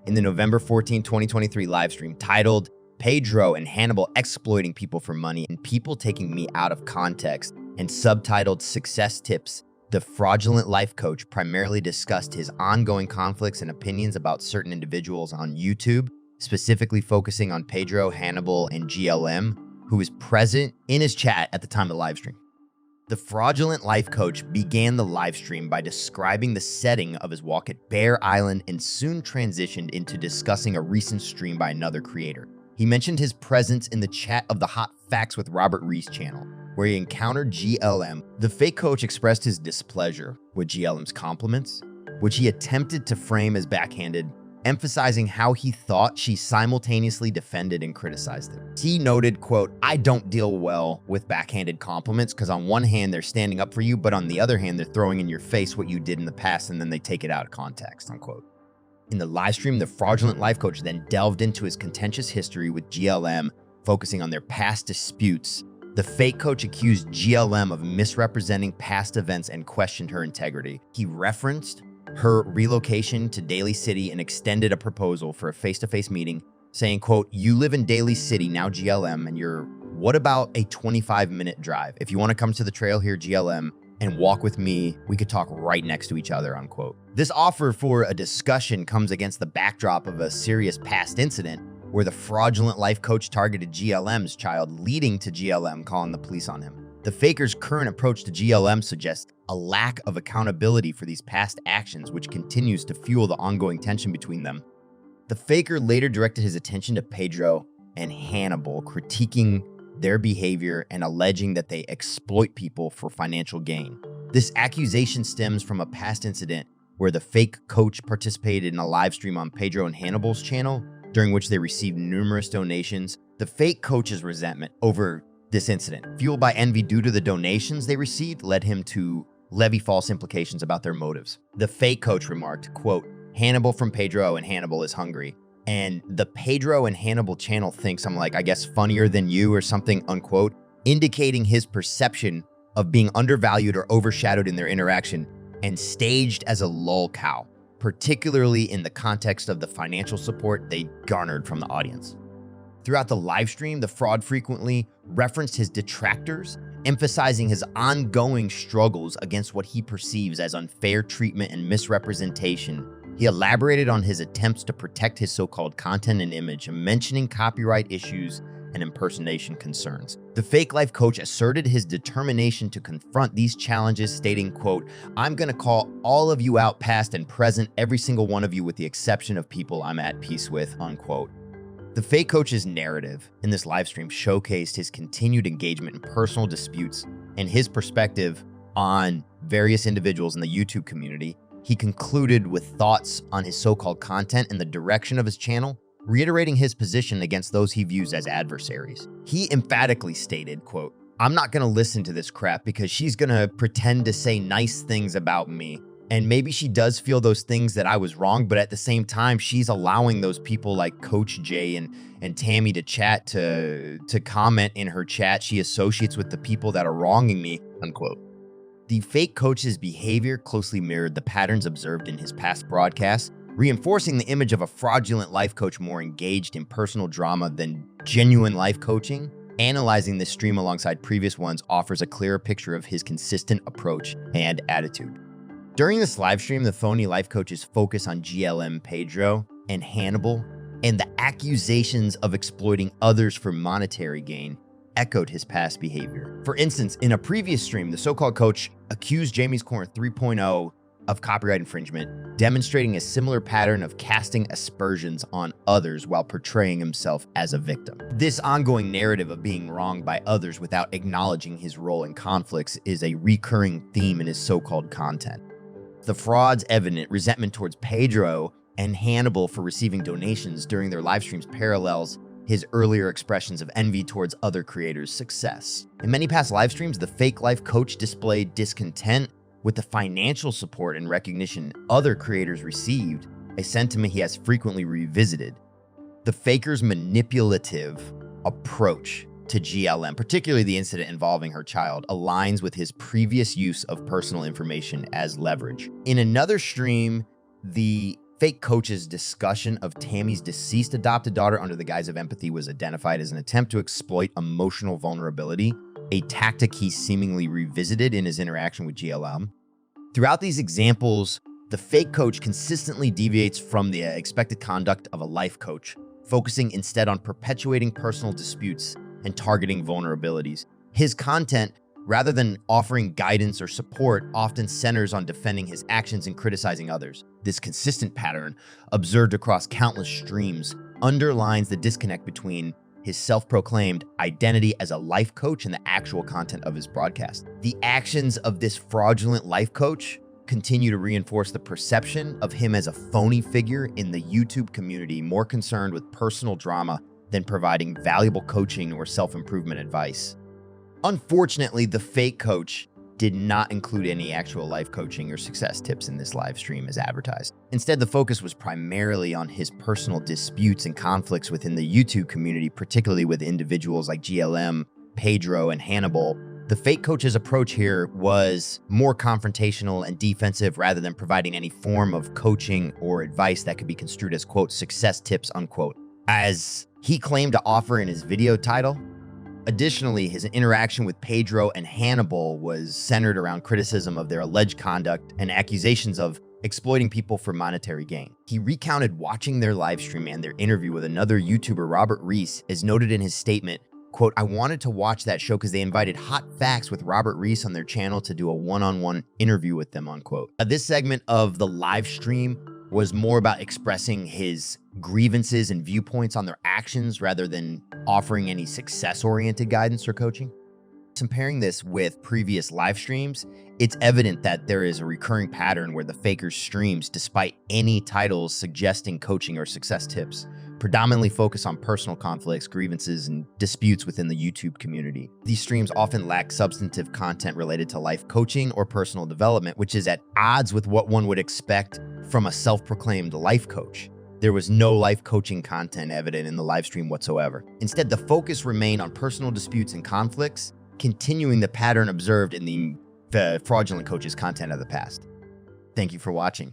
in the November 14, 2023 live stream titled Pedro and Hannibal Exploiting People for Money and People Taking Me Out of Context, and subtitled Success Tips, the fraudulent life coach primarily discussed his ongoing conflicts and opinions about certain individuals on YouTube, specifically focusing on Pedro, Hannibal, and GLM, who was present in his chat at the time of the live stream. The fraudulent life coach began the live stream by describing the setting of his walk at Bear Island and soon transitioned into discussing a recent stream by another creator. He mentioned his presence in the chat of the Hot Facts with Robert Reese channel, where he encountered GLM. The fake coach expressed his displeasure with GLM's compliments, which he attempted to frame as backhanded, emphasizing how he thought she simultaneously defended and criticized him. He noted, quote, "I don't deal well with backhanded compliments because on one hand, they're standing up for you, but on the other hand, they're throwing in your face what you did in the past and then they take it out of context," unquote. In the live stream, the fraudulent life coach then delved into his contentious history with GLM, focusing on their past disputes. The fake coach accused GLM of misrepresenting past events and questioned her integrity. He referenced her relocation to Daly City and extended a proposal for a face-to-face meeting, saying, quote, "You live in Daly City now, GLM, and what about a 25-minute drive? If you want to come to the trail here, GLM, and walk with me, we could talk right next to each other," unquote. This offer for a discussion comes against the backdrop of a serious past incident where the fraudulent life coach targeted GLM's child, leading to GLM calling the police on him. The faker's current approach to GLM suggests a lack of accountability for these past actions, which continues to fuel the ongoing tension between them. The faker later directed his attention to Pedro and Hannibal, critiquing their behavior and alleging that they exploit people for financial gain. This accusation stems from a past incident where the fake coach participated in a live stream on Pedro and Hannibal's channel, during which they received numerous donations. The fake coach's resentment over this incident, fueled by envy due to the donations they received, led him to levy false implications about their motives. The fake coach remarked, quote, "Hannibal from Pedro and Hannibal is hungry. And the Pedro and Hannibal channel thinks I'm like, I guess, funnier than you or something," unquote, indicating his perception of being undervalued or overshadowed in their interaction and staged as a lol cow, particularly in the context of the financial support they garnered from the audience. Throughout the live stream, the fraud frequently referenced his detractors, emphasizing his ongoing struggles against what he perceives as unfair treatment and misrepresentation. He elaborated on his attempts to protect his so-called content and image, mentioning copyright issues and impersonation concerns. The fake life coach asserted his determination to confront these challenges, stating, quote, "I'm gonna call all of you out, past and present, every single one of you with the exception of people I'm at peace with," unquote. The fake coach's narrative in this live stream showcased his continued engagement in personal disputes and his perspective on various individuals in the YouTube community. He concluded with thoughts on his so-called content and the direction of his channel, reiterating his position against those he views as adversaries. He emphatically stated, quote, "I'm not gonna listen to this crap because she's gonna pretend to say nice things about me. And maybe she does feel those things that I was wrong, but at the same time, she's allowing those people like Coach Jay and Tammy to chat, to comment in her chat. She associates with the people that are wronging me," unquote. The fake coach's behavior closely mirrored the patterns observed in his past broadcasts, reinforcing the image of a fraudulent life coach more engaged in personal drama than genuine life coaching. Analyzing this stream alongside previous ones offers a clearer picture of his consistent approach and attitude. During this live stream, the phony life coaches focus on GLM, Pedro, and Hannibal, and the accusations of exploiting others for monetary gain echoed his past behavior. For instance, in a previous stream, the so-called coach accused Jamie's Corner 3.0 of copyright infringement, demonstrating a similar pattern of casting aspersions on others while portraying himself as a victim. This ongoing narrative of being wronged by others without acknowledging his role in conflicts is a recurring theme in his so-called content. The fraud's evident resentment towards Pedro and Hannibal for receiving donations during their live streams parallels his earlier expressions of envy towards other creators' success. In many past live streams, the fake life coach displayed discontent with the financial support and recognition other creators received, a sentiment he has frequently revisited. The faker's manipulative approach to GLM, particularly the incident involving her child, aligns with his previous use of personal information as leverage. In another stream, the fake coach's discussion of Tammy's deceased adopted daughter under the guise of empathy was identified as an attempt to exploit emotional vulnerability, a tactic he seemingly revisited in his interaction with GLM. Throughout these examples, the fake coach consistently deviates from the expected conduct of a life coach, focusing instead on perpetuating personal disputes and targeting vulnerabilities. His content, rather than offering guidance or support, often centers on defending his actions and criticizing others. This consistent pattern, observed across countless streams, underlines the disconnect between his self-proclaimed identity as a life coach and the actual content of his broadcast. The actions of this fraudulent life coach continue to reinforce the perception of him as a phony figure in the YouTube community, more concerned with personal drama than providing valuable coaching or self-improvement advice. Unfortunately, the fake coach did not include any actual life coaching or success tips in this live stream as advertised. Instead, the focus was primarily on his personal disputes and conflicts within the YouTube community, particularly with individuals like GLM, Pedro, and Hannibal. The fake coach's approach here was more confrontational and defensive rather than providing any form of coaching or advice that could be construed as, quote, success tips, unquote, as he claimed to offer in his video title. Additionally, his interaction with Pedro and Hannibal was centered around criticism of their alleged conduct and accusations of exploiting people for monetary gain. He recounted watching their live stream and their interview with another YouTuber, Robert Reese, as noted in his statement, quote, I wanted to watch that show because they invited Hot Facts with Robert Reese on their channel to do a one-on-one interview with them, unquote. This segment of the live stream was more about expressing his grievances and viewpoints on their actions rather than offering any success-oriented guidance or coaching. Comparing this with previous live streams, it's evident that there is a recurring pattern where the faker's streams, despite any titles suggesting coaching or success tips, predominantly focus on personal conflicts, grievances, and disputes within the YouTube community. These streams often lack substantive content related to life coaching or personal development, which is at odds with what one would expect from a self-proclaimed life coach. There was no life coaching content evident in the live stream whatsoever. Instead, the focus remained on personal disputes and conflicts, continuing the pattern observed in the fraudulent coach's content of the past. Thank you for watching.